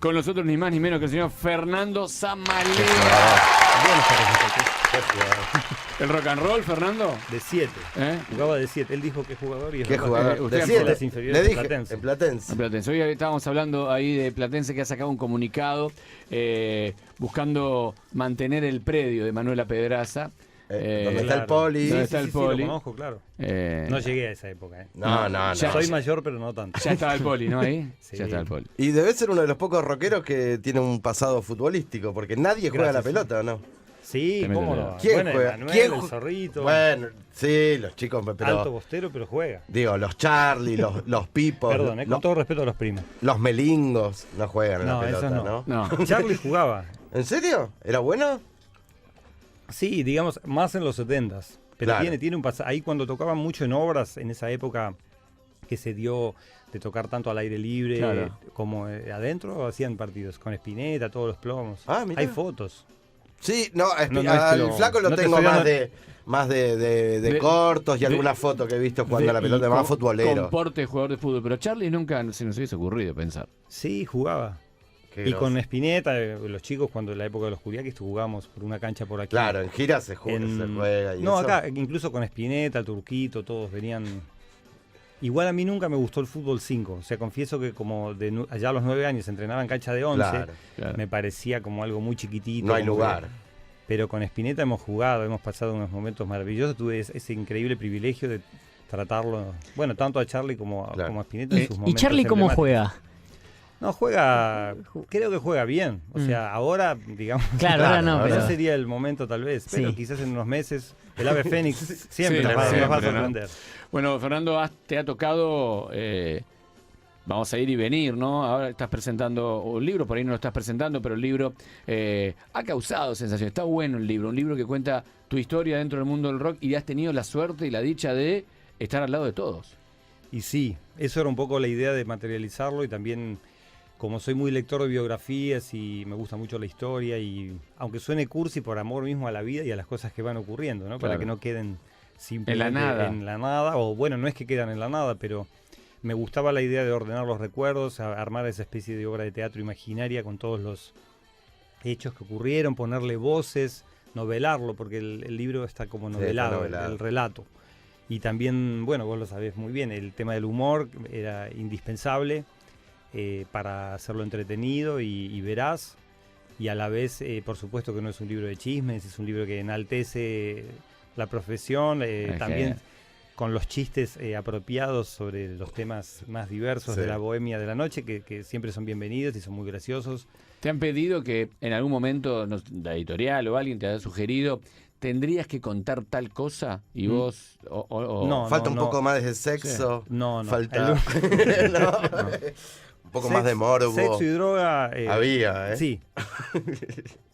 Con nosotros ni más ni menos que el señor Fernando Zamalea. Buenas tardes. ¿El rock and roll, Fernando? De 7. ¿Eh? Jugaba de 7. Él dijo que es jugador y es ¿Qué verdad. jugador? usted De en 7. las inferiores Le de dije, Platense. en Platense. En Platense. Hoy estábamos hablando ahí de Platense, que ha sacado un comunicado buscando mantener el predio de Manuela Pedraza. ¿Dónde está el Poli? ¿Dónde está el Poli? Lo conozco, claro. Eh, No llegué a esa época. No. Ya- Soy mayor, pero no tanto. Ya estaba el Poli, ¿no? Ahí. Sí. Ya estaba el Poli. Y debe ser uno de los pocos rockeros que tiene un pasado futbolístico, porque nadie juega a la Gracias. pelota, ¿no? Sí, Tremendo cómo león. no. ¿Quién Bueno, juega? Emanuel, ¿Quién el ju- Zorrito. Bueno, sí, los chicos, Alto pero bostero, pero juega. digo, los Charlie, los Pipos, Perdón, con todo respeto a los primos. los Melingos no juegan a la No, pelota, esos ¿no? No. Charlie jugaba. ¿En serio? ¿Era bueno? Sí, digamos, más en los 70s. Pero Claro. tiene un pasado. Ahí cuando tocaban mucho en obras, en esa época que se dio de tocar tanto al aire libre Claro. como adentro, hacían partidos con Spinetta, todos los plomos. Ah, mirá. Hay fotos. Sí, no, No, no es que al lo- flaco lo no te tengo estoy más de de- cortos y de- alguna foto que he visto jugando a la pelota, más futbolero. Comporte, jugador de fútbol. Pero Charlie nunca se nos hubiese ocurrido pensar. Sí, jugaba. Qué Y grosso. con Spinetta, los chicos, cuando en la época de los Curiaquis jugamos por una cancha por aquí. Claro, en gira se juega, En- se juega y no, eso. acá, incluso con Spinetta, el Turquito, todos venían. Igual a mí nunca me gustó el fútbol 5. O sea, confieso que como allá a los 9 años entrenaba en cancha de 11, Claro. me parecía como algo muy chiquitito. No hay como lugar. que- pero con Spinetta hemos jugado, hemos pasado unos momentos maravillosos. Tuve ese increíble privilegio de tratarlo, bueno, tanto a Charlie como, Claro. como a Spinetta en sus ¿Y momentos Charlie cómo emblemáticos. juega? No, creo que juega bien. O sea, ahora, digamos, Claro, ahora no, ahora ese pero... sería el momento tal vez. Pero Sí. quizás en unos meses, el ave fénix siempre Sí, nos va a siempre, ¿no? sorprender. Bueno, Fernando, te ha tocado, vamos a ir y venir, ¿no? Ahora estás presentando un libro, por ahí no lo estás presentando, pero el libro ha causado sensación. Está bueno el libro, un libro que cuenta tu historia dentro del mundo del rock y has tenido la suerte y la dicha de estar al lado de todos. Y sí, eso era un poco la idea de materializarlo y también, como soy muy lector de biografías y me gusta mucho la historia y aunque suene cursi, por amor mismo a la vida y a las cosas que van ocurriendo, ¿no? Para Claro. que no queden simplemente en la nada, o bueno, no es que quedan en la nada, pero me gustaba la idea de ordenar los recuerdos, armar esa especie de obra de teatro imaginaria con todos los hechos que ocurrieron, ponerle voces, novelarlo, porque el libro está como Sí, novelado, está novelado. el relato. Y también, bueno, vos lo sabés muy bien, el tema del humor era indispensable para hacerlo entretenido y veraz. Y a la vez, por supuesto que no es un libro de chismes, es un libro que enaltece la profesión, también con los chistes apropiados sobre los temas más diversos Sí. de la bohemia de la noche, que siempre son bienvenidos y son muy graciosos. ¿Te han pedido que en algún momento la editorial o alguien te haya sugerido tendrías que contar tal cosa y vos No, Falta un no. poco más de sexo. No, no. Falta No. un poco más de morbo. Sexo y droga. Había, ¿eh? Sí.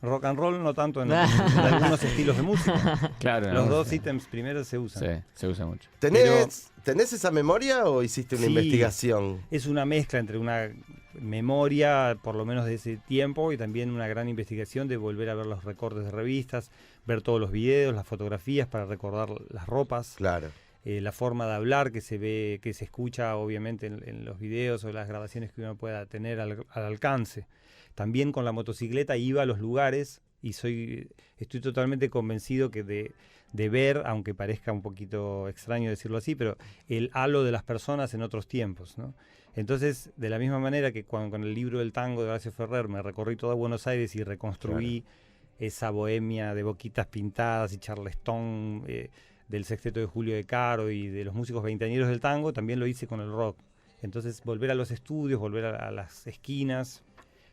Rock and roll no tanto en algunos estilos de música. Claro, Los ¿no? dos ítems primero se usan. Sí, se usa mucho. ¿Tenés esa memoria o hiciste una Sí. investigación? Es una mezcla entre una memoria, por lo menos de ese tiempo, y también una gran investigación de volver a ver los recortes de revistas, ver todos los videos, las fotografías para recordar las ropas, Claro. la forma de hablar que se ve, que se escucha obviamente en los videos o las grabaciones que uno pueda tener al alcance. También con la motocicleta iba a los lugares y estoy totalmente convencido que de ver, aunque parezca un poquito extraño decirlo así, pero el halo de las personas en otros tiempos, ¿no? Entonces, de la misma manera que con el libro del tango de Horacio Ferrer me recorrí toda Buenos Aires y reconstruí esa bohemia de boquitas pintadas y charleston del sexteto de Julio de Caro y de los músicos veinteañeros del tango, también lo hice con el rock. Entonces, volver a los estudios, volver a las esquinas,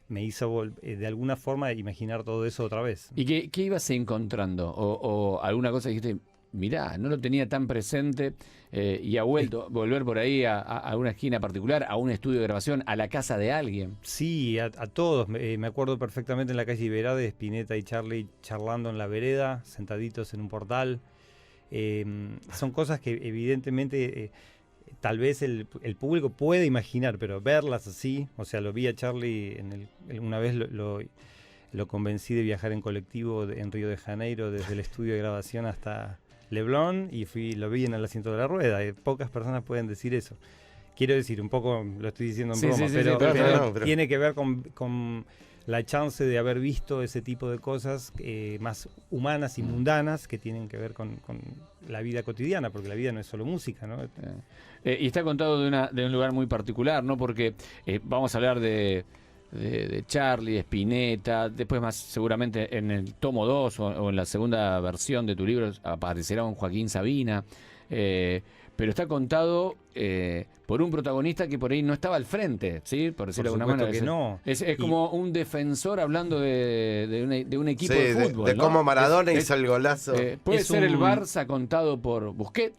me hizo de alguna forma imaginar todo eso otra vez. ¿Y qué ibas encontrando? O alguna cosa que dijiste, mirá, no lo tenía tan presente y ha vuelto, volver por ahí a una esquina particular, a un estudio de grabación, a la casa de alguien. Sí, a todos. Me acuerdo perfectamente en la calle Iberá de Spinetta y Charlie charlando en la vereda, sentaditos en un portal. Son cosas que evidentemente tal vez el público puede imaginar, pero verlas así, o sea, lo vi a Charlie una vez lo convencí de viajar en colectivo en Río de Janeiro desde el estudio de grabación hasta Leblon y lo vi en el asiento de la rueda. Pocas personas pueden decir eso. quiero decir, un poco lo estoy diciendo en Sí, broma, sí, sí, pero, sí, pero- pero tiene que ver con la chance de haber visto ese tipo de cosas más humanas y mundanas que tienen que ver con la vida cotidiana, porque la vida no es solo música, ¿no? Y está contado de un lugar muy particular, ¿no? Porque vamos a hablar de Charlie, de Spinetta, después más seguramente en el tomo 2 o en la segunda versión de tu libro aparecerá un Joaquín Sabina, pero está contado por un protagonista que por ahí no estaba al frente, ¿sí? Por decirlo de alguna supuesto manera. que no. Es como un defensor hablando de un equipo Sí, de fútbol, de ¿no? cómo Maradona Es- hizo el golazo. puede Es ser el un- Barça contado por Busquets.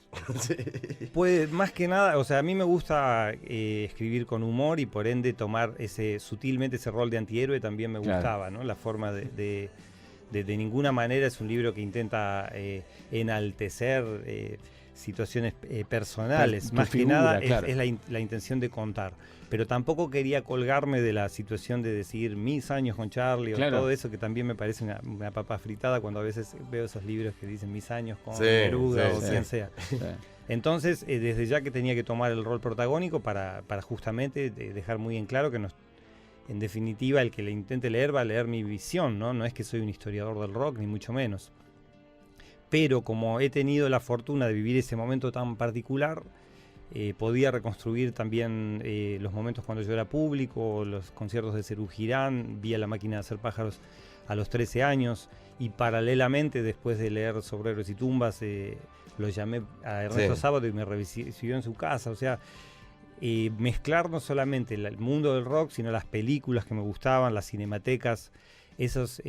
Puede, más que nada, o sea, a mí me gusta escribir con humor y por ende tomar sutilmente ese rol de antihéroe también me Claro. gustaba, ¿no? La forma de ninguna manera es un libro que intenta enaltecer situaciones personales. Tu Más que figura, nada claro. es la intención de contar. Pero tampoco quería colgarme de la situación de decir mis años con Charlie Claro. o todo eso, que también me parece una papa fritada cuando a veces veo esos libros que dicen mis años con Sí, Neruda sí, o sí. quien sea. Entonces, desde ya que tenía que tomar el rol protagónico para justamente dejar muy en claro que en definitiva el que le intente leer va a leer mi visión, ¿no? No es que soy un historiador del rock, ni mucho menos. Pero como he tenido la fortuna de vivir ese momento tan particular, podía reconstruir también los momentos cuando yo era público, los conciertos de Serú Girán, vi a La Máquina de Hacer Pájaros a los 13 años y paralelamente después de leer Sobre Héroes y Tumbas lo llamé a Ernesto Sí. Sábato y me recibió en su casa, o sea, mezclar no solamente el mundo del rock, sino las películas que me gustaban, las cinematecas, esos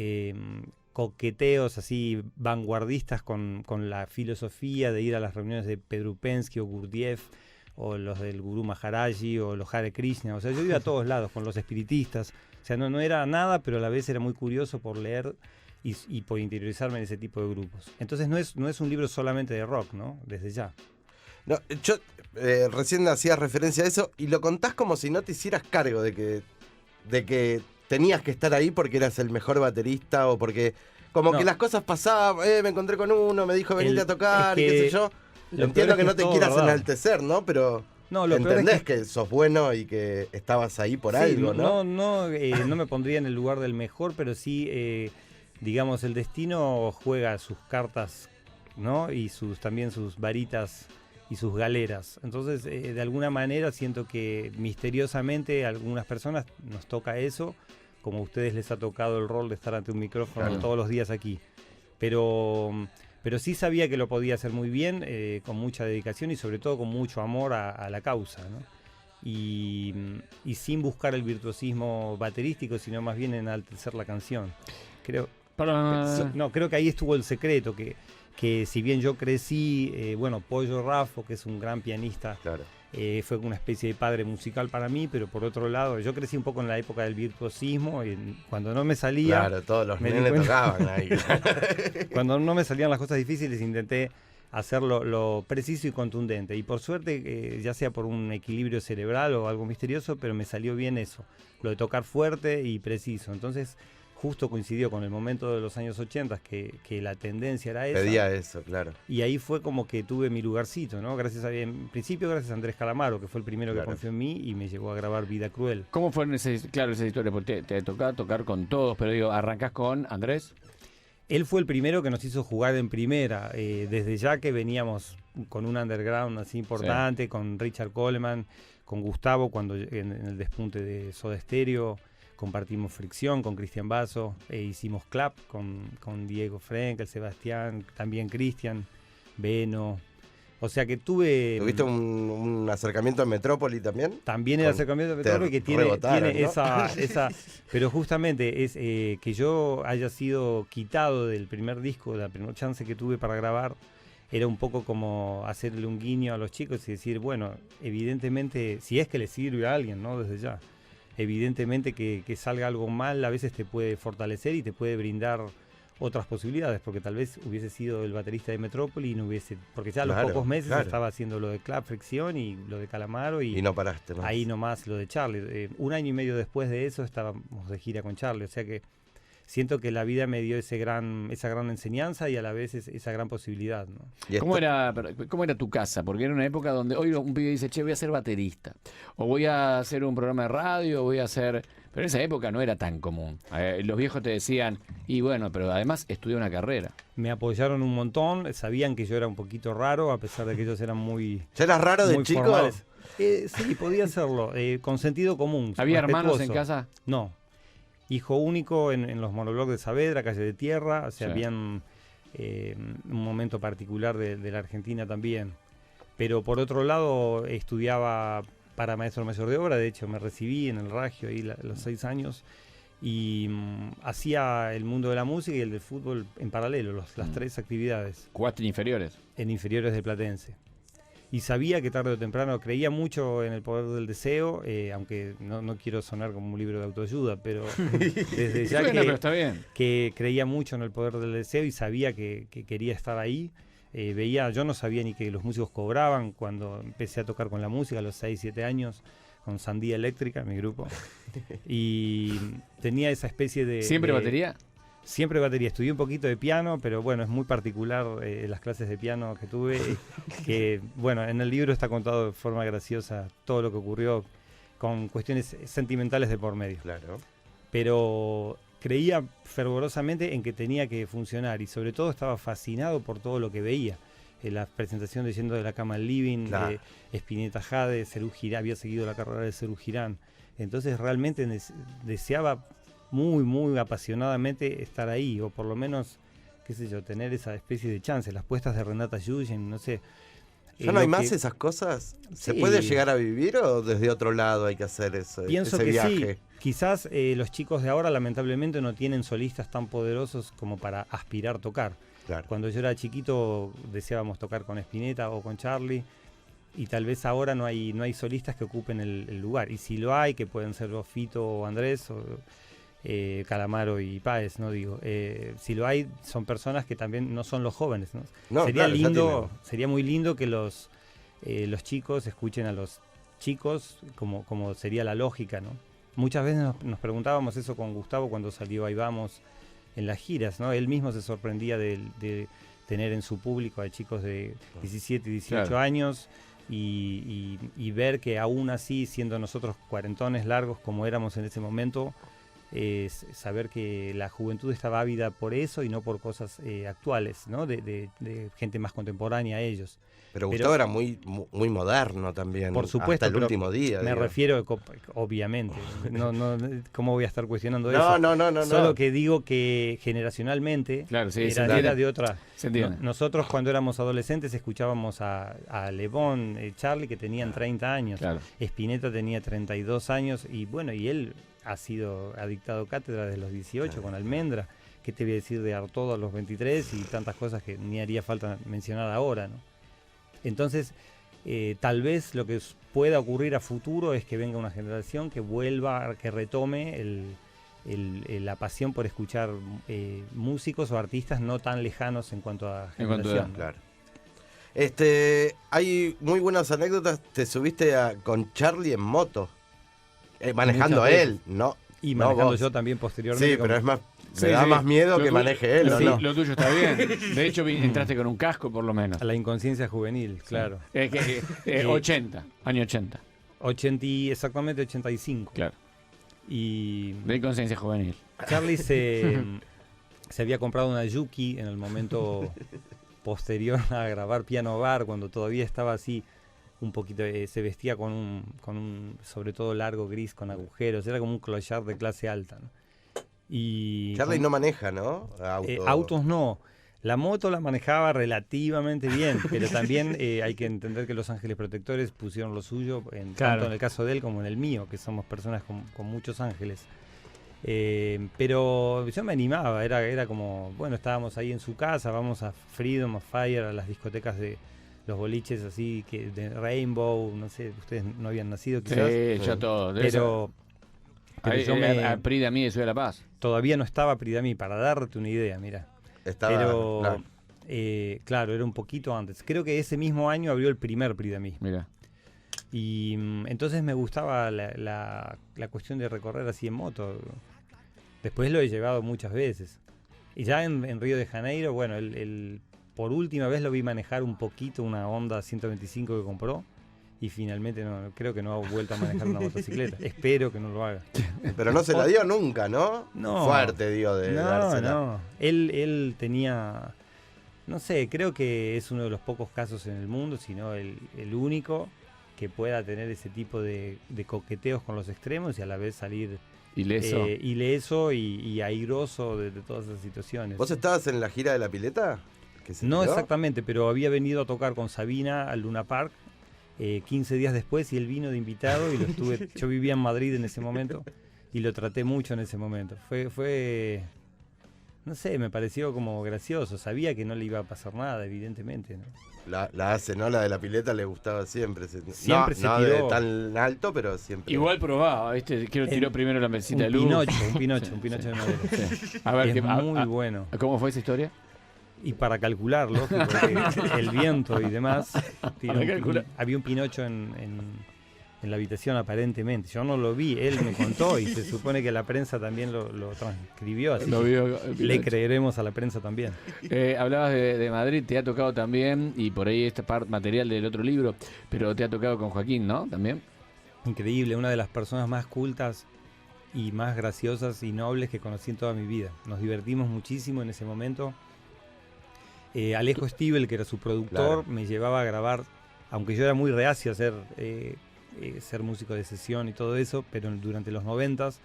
coqueteos así vanguardistas con la filosofía de ir a las reuniones de Pedro Pensky o Gurdjieff, o los del Gurú Maharaji o los Hare Krishna, o sea, yo iba a todos lados con los espiritistas, o sea, no era nada, pero a la vez era muy curioso por leer y por interiorizarme en ese tipo de grupos. Entonces no es un libro solamente de rock, ¿no? Desde ya. No, yo recién hacías referencia a eso y lo contás como si no te hicieras cargo de que tenías que estar ahí porque eras el mejor baterista o porque como No. que las cosas pasaban, me encontré con uno, me dijo venite a tocar es y qué que sé yo. lo Entiendo peor que es no es te todo quieras verdad. enaltecer, ¿no? Pero No, lo peor es entendés que sos bueno y que estabas ahí por sí, algo, ¿no? No me pondría en el lugar del mejor, pero sí, digamos, el destino juega sus cartas, ¿no? Y también sus varitas y sus galeras. Entonces, de alguna manera siento que misteriosamente a algunas personas nos toca eso, como a ustedes les ha tocado el rol de estar ante un micrófono Claro. todos los días aquí. Pero sí sabía que lo podía hacer muy bien, con mucha dedicación y sobre todo con mucho amor a la causa, ¿no? Y sin buscar el virtuosismo baterístico, sino más bien enaltecer la canción. Creo que ahí estuvo el secreto, que si bien yo crecí, Pollo Raffo, que es un gran pianista, Claro. fue una especie de padre musical para mí, pero por otro lado, yo crecí un poco en la época del virtuosismo, y cuando no me salía... Claro, todos los me di nenes cuenta- tocaban ahí. Cuando no me salían las cosas difíciles intenté hacerlo lo preciso y contundente. Y por suerte, ya sea por un equilibrio cerebral o algo misterioso, pero me salió bien eso, lo de tocar fuerte y preciso. Entonces justo coincidió con el momento de los años 80 que la tendencia era esa. Pedía eso, claro. Y ahí fue como que tuve mi lugarcito, ¿no? En principio gracias a Andrés Calamaro, que fue el primero Claro. que confió en mí y me llevó a grabar Vida Cruel. ¿Cómo fueron esa historia? Porque te tocaba tocar con todos, pero digo, arrancás con Andrés. Él fue el primero que nos hizo jugar en primera, desde ya que veníamos con un underground así importante, con Richard Coleman, con Gustavo, cuando en el despunte de Soda Stereo, compartimos Fricción con Cristian Basso, hicimos Clap con Diego Frenkel, Sebastián, también Cristian, Beno. O sea que ¿Tuviste un acercamiento a Metrópoli también? también el Con- acercamiento de te Metrópoli que tiene rebotaron, ¿no? esa pero justamente es que yo haya sido quitado del primer disco, de la primera chance que tuve para grabar, era un poco como hacerle un guiño a los chicos y decir, bueno, evidentemente, si es que le sirve a alguien, ¿no? Desde ya, evidentemente que salga algo mal a veces te puede fortalecer y te puede brindar otras posibilidades, porque tal vez hubiese sido el baterista de Metrópoli y no hubiese, porque ya a los Claro, pocos meses claro. estaba haciendo lo de Clap, Fricción y lo de Calamaro Y no paraste más. ahí nomás lo de Charlie. Un año y medio después de eso estábamos de gira con Charlie, o sea que siento que la vida me dio esa gran enseñanza y a la vez esa gran posibilidad, ¿no? ¿Cómo era tu casa? Porque era una época donde hoy un pibe dice, che, voy a ser baterista, o voy a hacer un programa de radio, o voy a hacer... Pero en esa época no era tan común. Los viejos te decían, y bueno, pero además estudié una carrera. Me apoyaron un montón, sabían que yo era un poquito raro, a pesar de que ellos eran muy... ¿Ya eras raro de muy chico? formales. Sí, podía hacerlo, con sentido común. ¿Había hermanos respetuoso. en casa? No. Hijo único en los monoblocs de Saavedra, calle de Tierra, o sea, Sí. habían un momento particular de la Argentina también. Pero por otro lado, estudiaba para maestro mayor de obra, de hecho me recibí en el Ragio ahí los 6 años y hacía el mundo de la música y el del fútbol en paralelo, las 3 actividades. ¿Jugaste en inferiores? En inferiores de Platense. Y sabía que tarde o temprano, creía mucho en el poder del deseo, aunque no quiero sonar como un libro de autoayuda, pero desde ya Bueno, pero está bien. que creía mucho en el poder del deseo y sabía que quería estar ahí. Yo no sabía ni que los músicos cobraban cuando empecé a tocar con la música a los 6, 7 años, con Sandía Eléctrica, mi grupo. Y tenía esa especie de... ¿Siempre batería? Siempre batería. Estudié un poquito de piano, pero bueno, es muy particular las clases de piano que tuve. Que bueno, en el libro está contado de forma graciosa todo lo que ocurrió con cuestiones sentimentales de por medio. Claro. Pero creía fervorosamente en que tenía que funcionar y sobre todo estaba fascinado por todo lo que veía. La presentación de Yendo de la Cama al Living, Claro. Spinetta Jade, Serú Girán, había seguido la carrera de Serú Girán. Entonces realmente deseaba muy, muy apasionadamente estar ahí, o por lo menos, qué sé yo, tener esa especie de chance. Las puestas de Renata Yuyen, no sé. ¿Ya no hay más esas cosas? ¿Se Sí. puede llegar a vivir o desde otro lado hay que hacer eso, Pienso ese que viaje? sí. Quizás los chicos de ahora lamentablemente no tienen solistas tan poderosos como para aspirar a tocar. Claro. Cuando yo era chiquito deseábamos tocar con Spinetta o con Charlie y tal vez ahora no hay solistas que ocupen el lugar. Y si lo hay, que pueden ser los Fito o Andrés o Calamaro y Páez, no digo. Si lo hay, son personas que también no son los jóvenes, ¿no? No, Sería claro, ya lindo, sería muy lindo que los chicos escuchen a los chicos como sería la lógica, ¿no? Muchas veces nos preguntábamos eso con Gustavo cuando salió Ahí Vamos en las giras, ¿no? Él mismo se sorprendía de tener en su público a chicos de 17 y 18 Claro. años y ver que aún así, siendo nosotros cuarentones largos como éramos en ese momento, saber que la juventud estaba ávida por eso y no por cosas actuales, ¿no? De gente más contemporánea a ellos. Pero Gustavo era muy moderno también. Por supuesto, hasta el pero último día. Me digo. refiero, obviamente, no, ¿cómo voy a estar cuestionando No, eso? no. Solo que digo que generacionalmente Claro, sí, se era entiende. de otra. Se entiende. Nosotros cuando éramos adolescentes escuchábamos a Le Bon, Charlie, que tenían 30 años. Claro. Spinetta tenía 32 años y bueno, y él ha dictado cátedra desde los 18 Claro. con Almendra. ¿Qué te voy a decir de Artaud a los 23 y tantas cosas que ni haría falta mencionar ahora, ¿no? Entonces, tal vez lo que pueda ocurrir a futuro es que venga una generación que vuelva, que retome la pasión por escuchar músicos o artistas no tan lejanos en cuanto a En cuanto a generación, edad, ¿no? Claro. Hay muy buenas anécdotas. Te subiste con Charlie en moto. Manejando Muchas a veces. él, ¿no? Y no manejando vos. yo también posteriormente. Sí, pero es más. Sí, Me da sí. más miedo Lo que tuyo- maneje él, ¿o sí, no? lo tuyo está bien. De hecho, entraste con un casco por lo menos. a la inconsciencia juvenil, claro. 80, año 80. Exactamente 85. Claro. Y De inconsciencia juvenil. Charlie se había comprado una Yuki en el momento posterior a grabar Piano Bar, cuando todavía estaba así un poquito, se vestía con un sobre todo largo gris con agujeros, era como un clochard de clase alta, ¿no? Y Charlie no maneja, ¿no? autos no. La moto la manejaba relativamente bien, pero también hay que entender que Los Ángeles Protectores pusieron lo suyo, Claro. tanto en el caso de él como en el mío, que somos personas con muchos ángeles. Pero yo me animaba, era como, bueno, estábamos ahí en su casa, vamos a Freedom, a Fire, a las discotecas de los boliches así, que de Rainbow, no sé, ustedes no habían nacido quizás, Sí, ya todo. pero yo a PRI de a mí de Ciudad de La Paz. todavía no estaba Pridamí, para darte una idea, mira. Estaba, Pero, claro. claro, era un poquito antes. Creo que ese mismo año abrió el primer Pridamí. Mira. Y entonces me gustaba la cuestión de recorrer así en moto. Después lo he llevado muchas veces. Y ya en Río de Janeiro, bueno, por última vez lo vi manejar un poquito una Honda 125 que compró. Y finalmente creo que no ha vuelto a manejar una motocicleta. Espero que no lo haga. Pero no se la dio nunca, ¿no? No. Fuerte dio de dársela. No. Él tenía, no sé, creo que es uno de los pocos casos en el mundo, si no el único, que pueda tener ese tipo de coqueteos con los extremos y a la vez salir ileso y airoso de todas esas situaciones. ¿Vos estabas en la gira de la pileta? No exactamente, pero había venido a tocar con Sabina al Luna Park 15 días después y él vino de invitado y yo vivía en Madrid en ese momento y lo traté mucho en ese momento. Fue no sé, me pareció como gracioso, sabía que no le iba a pasar nada, evidentemente, ¿no? La hace, ¿no? La de la pileta le gustaba siempre. Siempre se no tiró. de tan alto, pero siempre. Igual probaba, ¿viste? Tiró primero la mesita de luz. Un pinocho de madera. Sí. A ver, es muy bueno. ¿Cómo fue esa historia? Y para calcularlo, porque el viento y demás, había un pinocho en la habitación aparentemente. Yo no lo vi, él me contó y se supone que la prensa también lo transcribió, así le creeremos a la prensa también. Hablabas de Madrid, te ha tocado también, y por ahí este material del otro libro, pero te ha tocado con Joaquín, ¿no? También. Increíble, una de las personas más cultas y más graciosas y nobles que conocí en toda mi vida. Nos divertimos muchísimo en ese momento. Alejo Stivel, que era su productor, me llevaba a grabar, aunque yo era muy reacio a ser músico de sesión y todo eso, pero durante los 90s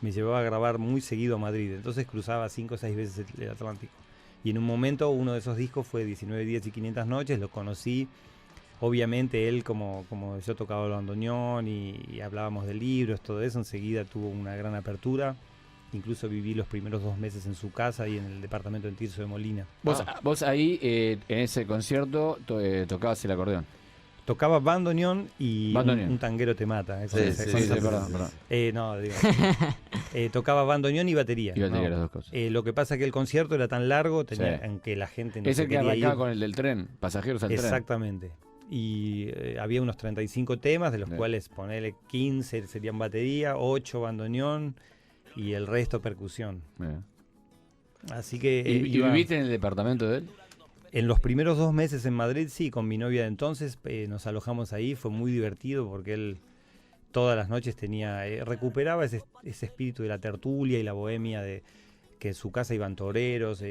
me llevaba a grabar muy seguido a Madrid, entonces cruzaba 5 o 6 veces el Atlántico. Y en un momento uno de esos discos fue 19 días y 500 noches, lo conocí, obviamente él como yo tocaba el bandoneón y hablábamos de libros, todo eso, enseguida tuvo una gran apertura. Incluso viví los primeros 2 meses en su casa y en el departamento en Tirso de Molina. Vos ahí, en ese concierto, tocabas el acordeón. Tocaba bandoneón y un tanguero te mata. Sí, perdón. No, digo. Tocaba bandoneón y batería. Y batería, las dos cosas. Lo que pasa es que el concierto era tan largo, aunque la gente no es el que arrancaba ir. con el del tren, pasajeros al tren. Exactamente. Y había unos 35 temas, de los cuales ponele 15 serían batería, 8 bandoneón y el resto percusión. Así que ¿Y viviste en el departamento de él? En los primeros 2 meses en Madrid, sí, con mi novia de entonces, nos alojamos ahí, fue muy divertido porque él todas las noches recuperaba ese espíritu de la tertulia y la bohemia de que en su casa iban toreros,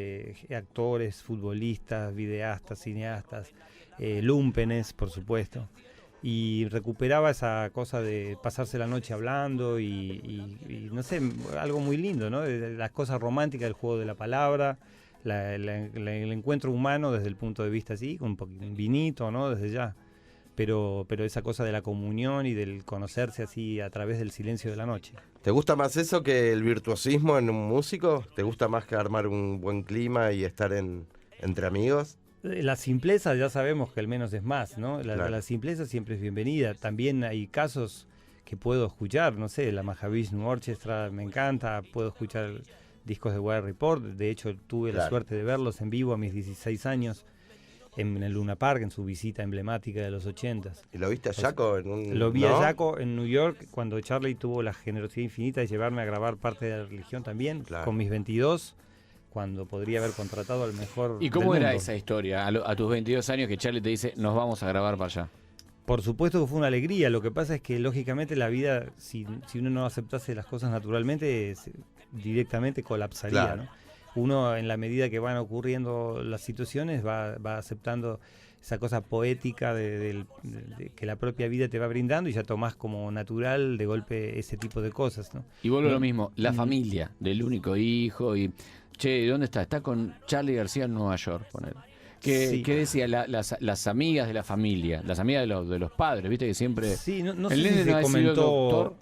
actores, futbolistas, videastas, cineastas, lúmpenes, por supuesto. Y recuperaba esa cosa de pasarse la noche hablando y no sé, algo muy lindo, ¿no? Las cosas románticas del juego de la palabra, el encuentro humano desde el punto de vista así, con un vinito, ¿no? Desde ya. Pero esa cosa de la comunión y del conocerse así a través del silencio de la noche. ¿Te gusta más eso que el virtuosismo en un músico? ¿Te gusta más que armar un buen clima y estar entre amigos? La simpleza ya sabemos que al menos es más, ¿no? La simpleza siempre es bienvenida. También hay casos que puedo escuchar, no sé, la Mahavishnu Orchestra me encanta, puedo escuchar discos de Weather Report, de hecho tuve la suerte de verlos en vivo a mis 16 años en el Luna Park, en su visita emblemática de los 80s. ¿Y lo viste a Jaco Lo vi a Jaco en New York cuando Charlie tuvo la generosidad infinita de llevarme a grabar parte de la religión también, con mis 22, cuando podría haber contratado al mejor. ¿Y cómo del era mundo. esa historia a tus 22 años que Charlie te dice, nos vamos a grabar para allá? Por supuesto que fue una alegría, lo que pasa es que lógicamente la vida, si uno no aceptase las cosas naturalmente, directamente colapsaría, ¿no? Uno, en la medida que van ocurriendo las situaciones, va aceptando esa cosa poética de que la propia vida te va brindando y ya tomás como natural de golpe ese tipo de cosas, ¿no? Y vuelvo a lo mismo, la familia del único hijo y, che, ¿dónde está? Está con Charly García en Nueva York, poner. ¿Qué decía las amigas de la familia, las amigas de los padres? ¿Viste que siempre... Sí, no sé si se comentó...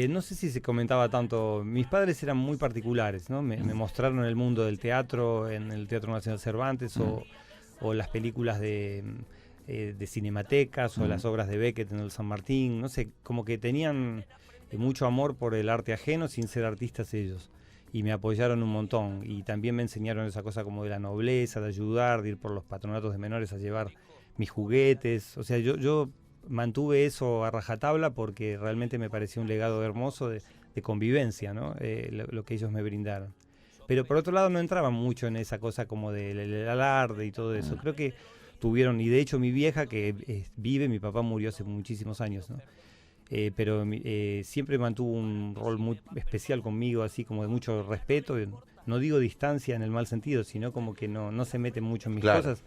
no sé si se comentaba tanto. Mis padres eran muy particulares, ¿no? Me mostraron el mundo del teatro en el Teatro Nacional Cervantes o las películas de cinematecas o las obras de Beckett en el San Martín. No sé, como que tenían mucho amor por el arte ajeno sin ser artistas ellos. Y me apoyaron un montón. Y también me enseñaron esa cosa como de la nobleza, de ayudar, de ir por los patronatos de menores a llevar mis juguetes. O sea, yo mantuve eso a rajatabla porque realmente me pareció un legado hermoso de convivencia, ¿no? Lo que ellos me brindaron. Pero por otro lado no entraban mucho en esa cosa como del alarde y todo eso. Creo que tuvieron, y de hecho mi vieja que vive, mi papá murió hace muchísimos años, ¿no? Pero siempre mantuvo un rol muy especial conmigo, así como de mucho respeto. No digo distancia en el mal sentido, sino como que no se mete mucho en mis cosas.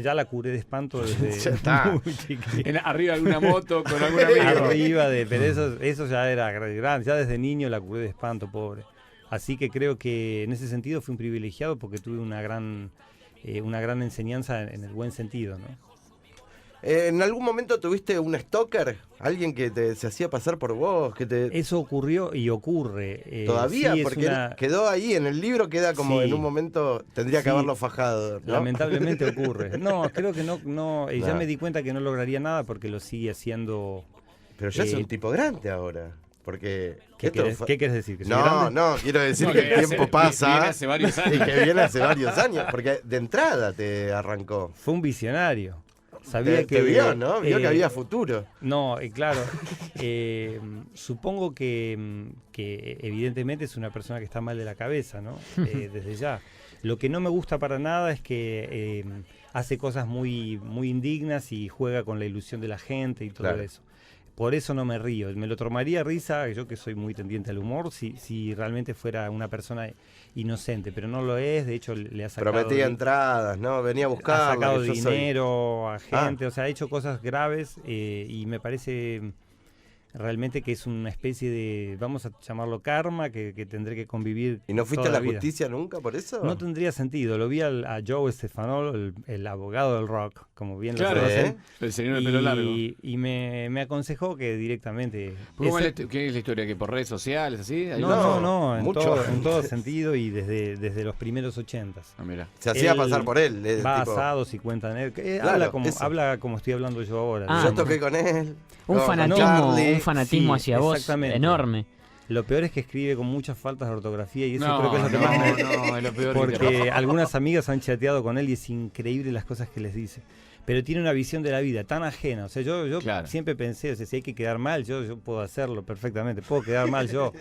Ya la curé de espanto desde muy chiquito. Arriba de alguna moto con algún amigo. Arriba pero eso ya era grande, ya desde niño la curé de espanto, pobre. Así que creo que en ese sentido fui un privilegiado porque tuve una gran enseñanza en el buen sentido, ¿no? ¿En algún momento tuviste un stalker? ¿Alguien que se hacía pasar por vos? Eso ocurrió y ocurre. ¿Todavía? Sí, porque quedó ahí, en el libro queda como Sí. en un momento, tendría que haberlo fajado, ¿no? Lamentablemente ocurre. No, creo que no. Ya No. me di cuenta que no lograría nada porque lo sigue haciendo. Pero ya es un tipo grande ahora. Porque. ¿Qué quieres decir? ¿Que soy No, grande? no, quiero decir No, que el viene tiempo pasa. hace varios Y años. que viene hace varios años. Porque de entrada te arrancó. Fue un visionario. Sabía Te que vio, ¿no? Vio que había futuro. No, claro. Supongo que evidentemente es una persona que está mal de la cabeza, ¿no? Desde ya. Lo que no me gusta para nada es que hace cosas muy, muy indignas y juega con la ilusión de la gente y todo eso. Por eso no me río. Me lo tomaría risa, yo que soy muy tendiente al humor, si realmente fuera una persona inocente, pero no lo es. De hecho, le ha sacado... Prometía entradas, ¿no? Venía a buscar. Ha sacado dinero a gente, o sea, ha hecho cosas graves y me parece realmente que es una especie de, vamos a llamarlo karma, que tendré que convivir. ¿Y no fuiste toda a la vida. justicia nunca por eso? No tendría sentido. Lo vi a Joe Stefanol, el abogado del rock, como bien Claro, lo conocen. el señor del pelo largo. Y me aconsejó que directamente... ¿Qué es la historia? ¿Que por redes sociales, así? No, en mucho. todo sentido y desde los primeros 80s. Ah, mira. Se hacía pasar por él. Va a tipo, asados y cuenta en él. Claro, habla como estoy hablando yo ahora. Ah, yo toqué con él. Un con fanatismo, Charlie. un fanatismo Sí, hacia vos exactamente. enorme. Lo peor es que escribe con muchas faltas de ortografía y eso No, creo que es lo que más me... no, es lo peor. Porque algunas amigas han chateado con él y es increíble las cosas que les dice. Pero tiene una visión de la vida tan ajena. O sea, yo Claro. siempre pensé, o sea, si hay que quedar mal, yo puedo hacerlo perfectamente. Puedo quedar mal yo.